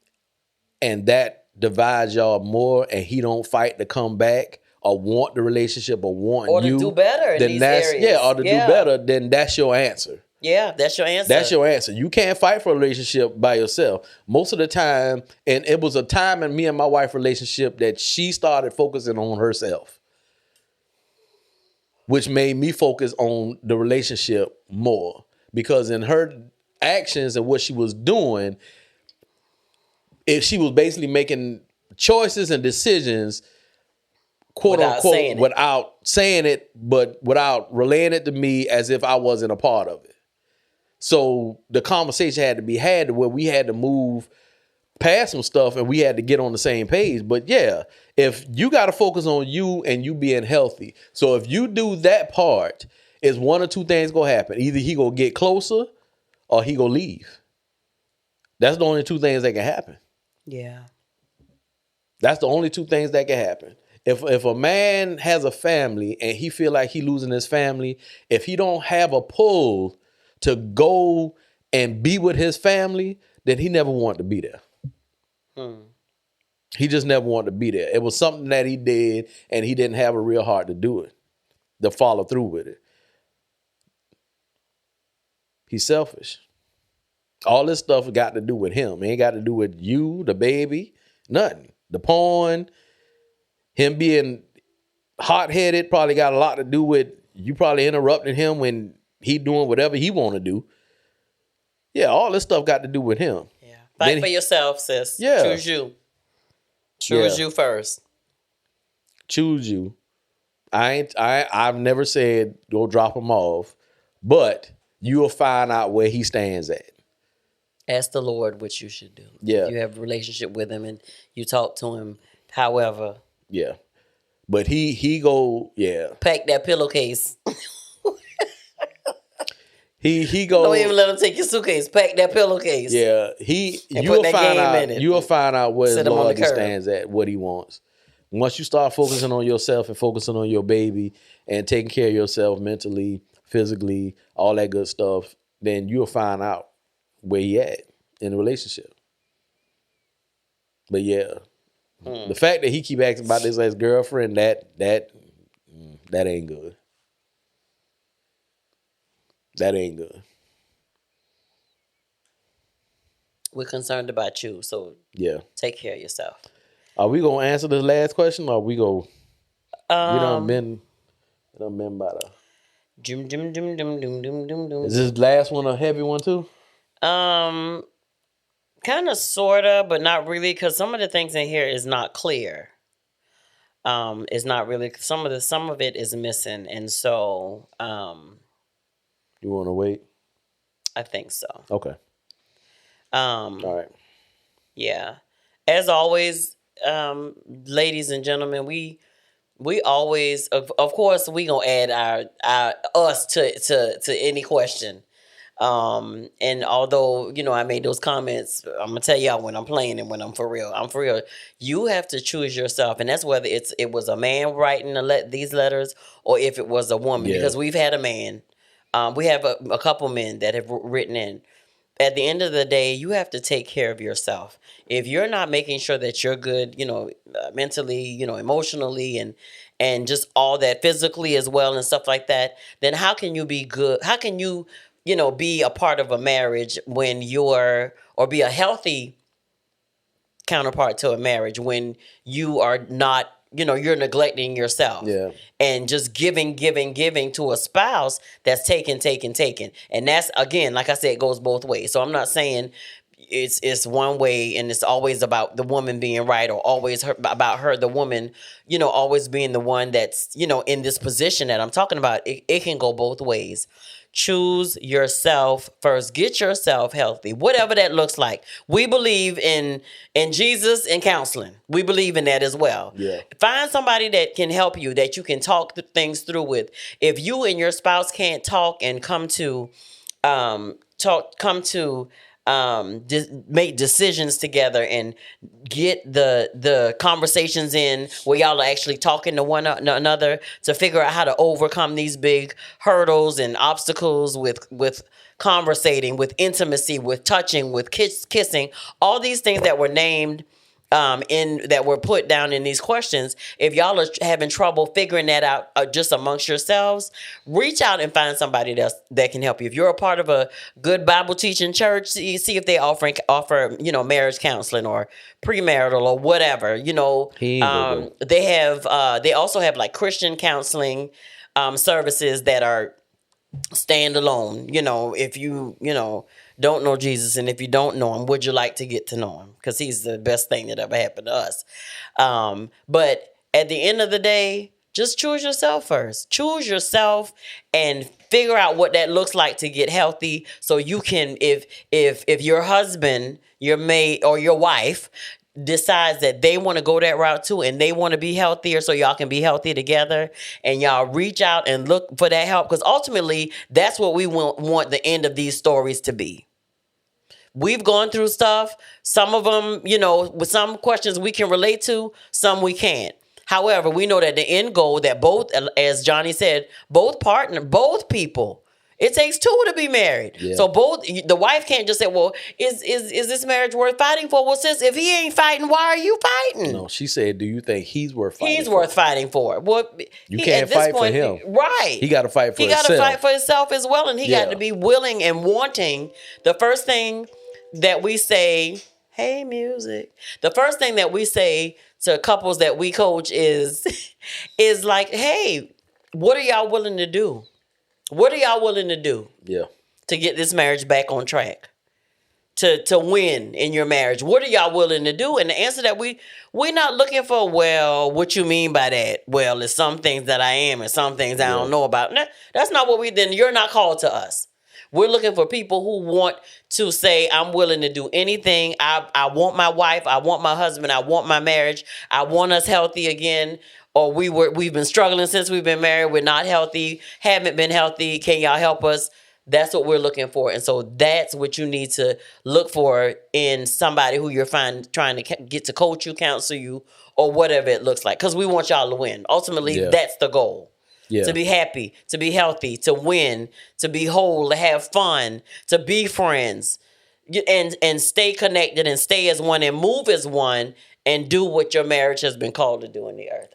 and that divides y'all more, and he don't fight to come back or want the relationship or want or you to do better in these areas. do better, then that's your answer. Yeah, that's your answer. That's your answer. You can't fight for a relationship by yourself. Most of the time, and it was a time in me and my wife relationship that she started focusing on herself, which made me focus on the relationship more, because in her actions and what she was doing, if she was basically making choices and decisions, quote unquote, without saying it, but without relaying it to me as if I wasn't a part of it. So the conversation had to be had to where we had to move past some stuff and we had to get on the same page. But yeah, if you got to focus on you and you being healthy. So if you do that part, is one or two things going to happen. Either he going to get closer or he going to leave. That's the only two things that can happen. Yeah. That's the only two things that can happen. If a man has a family and he feel like he losing his family, if he don't have a pull to go and be with his family, then he never wanted to be there. He just never wanted to be there. It was something that he did, and he didn't have a real heart to do it, to follow through with it. He's selfish. All this stuff got to do with him. It ain't got to do with you, the baby, nothing. The porn, him being hot-headed probably got a lot to do with you probably interrupting him when he doing whatever he want to do. Yeah, all this stuff got to do with him. Yeah. Fight for yourself, sis. Yeah. Choose you. Choose you first. Choose you. I've never said go drop him off, but you'll find out where he stands at. Ask the Lord what you should do. Yeah. If you have a relationship with him and you talk to him, however. Yeah. But he go, yeah. Pack that pillowcase. He go. Don't even let him take your suitcase. Pack that pillowcase. Yeah. You'll find out where his loyalty stands at, what he wants. Once you start focusing on yourself and focusing on your baby and taking care of yourself mentally, physically, all that good stuff, then you'll find out where he at in the relationship. But yeah, the fact that he keep asking about this ex-girlfriend, that ain't good. That ain't good. We're concerned about you, so yeah, take care of yourself. Are we gonna answer this last question, or we go? We done been by the. Is this last one a heavy one too? Kind of, sorta, but not really, because some of the things in here is not clear. It's not really some of it is missing, and so You want to wait? I think so. Okay. All right. Yeah. As always, ladies and gentlemen, we always, of course, we gonna add our us to any question. And although, I made those comments, I'm gonna tell y'all when I'm playing and when I'm for real. I'm for real. You have to choose yourself, and that's whether it was a man writing these letters or if it was a woman. Yeah. Because we've had a man, we have a couple men that have written in. At the end of the day, you have to take care of yourself. If you're not making sure that you're good, mentally, emotionally, and just all that physically as well and stuff like that, then how can you be good? How can you, be a part of a marriage when or be a healthy counterpart to a marriage when you are not, you're neglecting yourself. Yeah. And just giving to a spouse that's taking. And that's, again, like I said, it goes both ways. So I'm not saying it's one way and it's always about the woman being right, or always about her, the woman, always being the one that's, in this position that I'm talking about. It can go both ways. Choose yourself first. Get yourself healthy, whatever that looks like. We believe in Jesus and counseling. We believe in that as well. Yeah. Find somebody that can help you, that you can talk things through with. If you and your spouse can't talk and come to make decisions together and get the conversations in where y'all are actually talking to one another to figure out how to overcome these big hurdles and obstacles with conversating, with intimacy, with touching, with kissing, all these things that were named that were put down in these questions. If y'all are having trouble figuring that out just amongst yourselves, reach out and find somebody that can help you. If you're a part of a good Bible teaching church, see if they offer marriage counseling or premarital or whatever. They also have like Christian counseling services that are standalone. If you don't know Jesus, and if you don't know him, would you like to get to know him? Because he's the best thing that ever happened to us. But at the end of the day, just choose yourself first. Choose yourself and figure out what that looks like to get healthy. So you can, if your husband, your mate, or your wife decides that they want to go that route too, and they want to be healthier, so y'all can be healthy together, and y'all reach out and look for that help, because ultimately that's what we want the end of these stories to be. We've gone through stuff. Some of them, with some questions we can relate to, some we can't. However, we know that the end goal, that both, as Johnny said, both people, it takes two to be married. Yeah. So the wife can't just say, well, is this marriage worth fighting for? Well, sis, if he ain't fighting, why are you fighting? No, she said, do you think he's worth fighting for? He's worth fighting for. Well, you can't fight for him. Right. He got to fight for himself. He got to fight for himself as well, and he got to be willing and wanting. The first thing that we say, hey, music. The first thing that we say to couples that we coach is like, hey, what are y'all willing to do? What are y'all willing to do? Yeah. To get this marriage back on track? To win in your marriage? What are y'all willing to do? And the answer that we're not looking for, well, what you mean by that? Well, it's some things that I am and some things I don't know about. No, that's not what then you're not called to us. We're looking for people who want to say, I'm willing to do anything. I want my wife. I want my husband. I want my marriage. I want us healthy again. Or we've been struggling since we've been married. We're not healthy. Haven't been healthy. Can y'all help us? That's what we're looking for. And so that's what you need to look for in somebody who you're trying to get to coach you, counsel you, or whatever it looks like. Because we want y'all to win. Ultimately, that's the goal. Yeah. To be happy, to be healthy, to win, to be whole, to have fun, to be friends, and stay connected and stay as one and move as one and do what your marriage has been called to do in the earth.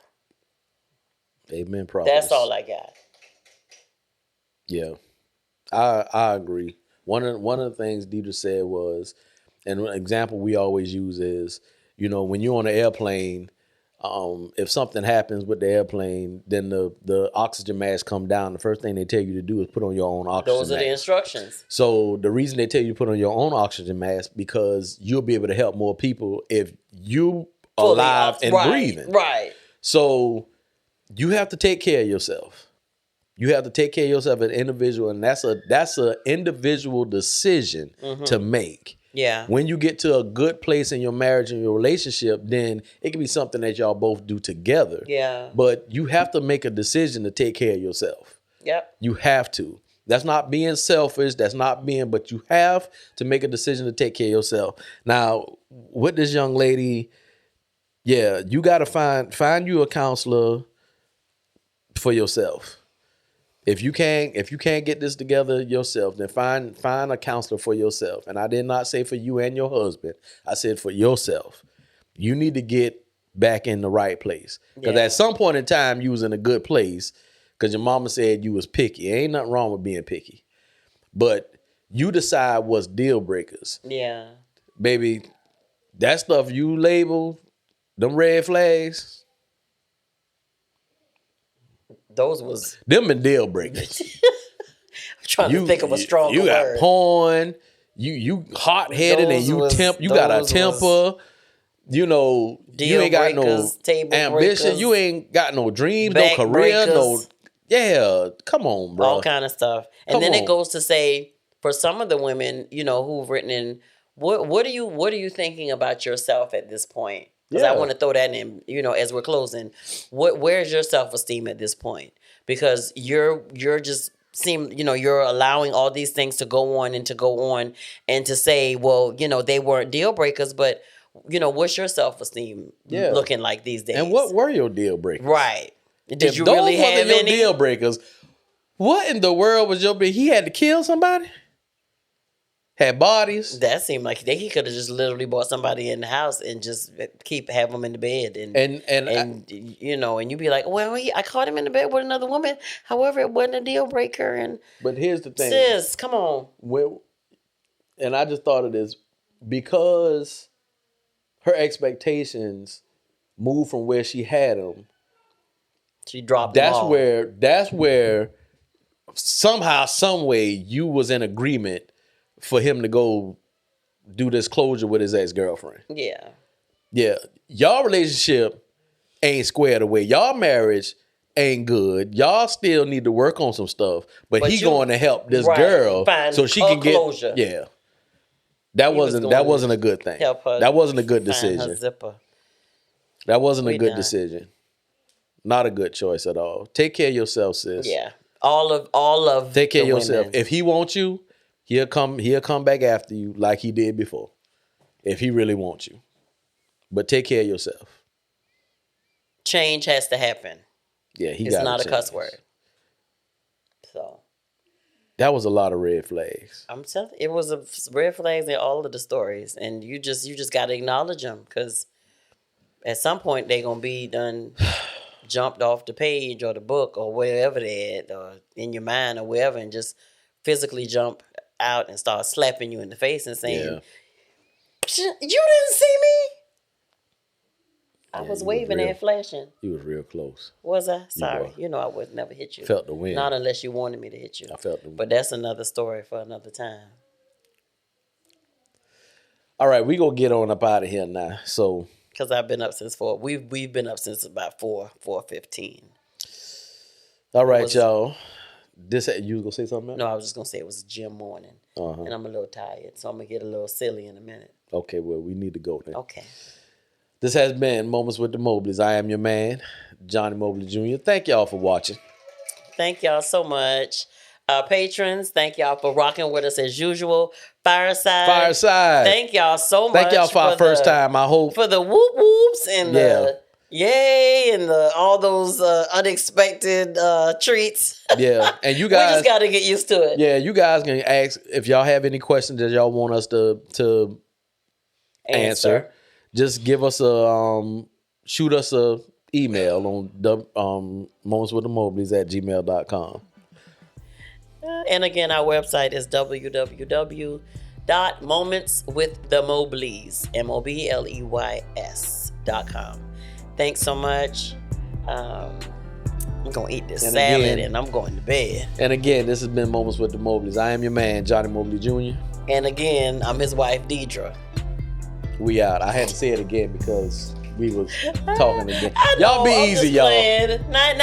Amen, prophet. That's all I got. Yeah, I agree. One of the things Deidre said was, and an example we always use is, when you're on an airplane, if something happens with the airplane, then the oxygen mask come down. The first thing they tell you to do is put on your own oxygen mask. Those are the instructions. So the reason they tell you to put on your own oxygen mask, because you'll be able to help more people if you are alive and breathing. Right. So you have to take care of yourself. You have to take care of yourself as an individual, and that's a individual decision to make. Yeah. When you get to a good place in your marriage and your relationship, then it can be something that y'all both do together. Yeah. But you have to make a decision to take care of yourself. Yep. You have to. That's not being selfish. That's not being, but you have to make a decision to take care of yourself. Now, with this young lady, yeah, you got to find you a counselor for yourself. If you can't get this together yourself, then find a counselor for yourself. And I did not say for you and your husband. I said for yourself. You need to get back in the right place. Because at some point in time, you was in a good place because your mama said you was picky. Ain't nothing wrong with being picky. But you decide what's deal breakers. Yeah. Baby, that stuff you label, them red flags, them been deal breakers. I'm trying to think of a stronger word. You got porn, you hot headed, and you got a temper. You know, you ain't got no ambition. Breakers, you ain't got no dreams, no career, come on, bro. All kind of stuff. And then it goes to say, for some of the women, you know, who've written in, what are you thinking about yourself at this point? Because I want to throw that in, you know, as we're closing. Where's your self-esteem at this point? Because you're just you're allowing all these things to go on and to say, well, you know, they weren't deal breakers, but you know, what's your self-esteem looking like these days? And what were your deal breakers? Right. Did you really have any deal breakers? What in the world was he had to kill somebody? Had bodies? That seemed like he could have just literally brought somebody in the house and just have them in the bed and you know, and you'd be like, well, I caught him in the bed with another woman. However, it wasn't a deal breaker. But here's the thing, sis, come on. And I just thought of this because her expectations moved from where she had them. She dropped them all. That's where somehow, some way, you was in agreement for him to go do this closure with his ex-girlfriend. Yeah. Yeah. Y'all relationship ain't squared away. Y'all marriage ain't good. Y'all still need to work on some stuff. But he going to help this girl so she can get closure. Yeah. That wasn't a good thing. That wasn't a good decision. That wasn't a good decision. Not a good choice at all. Take care of yourself, sis. Yeah. All of take care of yourself. If he wants you, he'll come back after you like he did before. If he really wants you. But take care of yourself. Change has to happen. Yeah, it's not a cuss word. So that was a lot of red flags. I'm telling you, it was red flags in all of the stories. And you just gotta acknowledge them, because at some point they're gonna be done jumped off the page or the book or wherever they're at, or in your mind or wherever, and just physically jump out and start slapping you in the face and saying, you didn't see me? I was waving and flashing. You was real close. Was I? Sorry. You know I would never hit you. Felt the wind. Not unless you wanted me to hit you. I felt the wind. But that's another story for another time. All right, we gonna get on up out of here now. So, because I've been up since 4. We've been up since about 4:15. All right, y'all. You was gonna say something else? No, I was just gonna say it was a gym morning, and I'm a little tired, so I'm gonna get a little silly in a minute. Okay, well, we need to go then. Okay. This has been Moments with the Mobleys. I am your man, Johnny Mobley Jr. Thank y'all for watching. Thank y'all so much. Patrons, thank y'all for rocking with us as usual. Fireside. Thank y'all so much. Thank y'all for our first time, I hope. For the whoop whoops and the yay and all those unexpected treats. Yeah, and you guys, we just got to get used to it. Yeah, you guys can ask if y'all have any questions that y'all want us to answer. Just give us shoot us a email on momentswiththemobleys@gmail.com. And again, our website is www.momentswiththemobleys, MOBLEYS.com. Thanks so much. I'm going to eat this salad and I'm going to bed. And again, this has been Moments with the Mobleys. I am your man, Johnny Mobley Jr. And again, I'm his wife, Deidre. We out. I had to say it again because we was talking again. Y'all be easy, y'all. Night, night.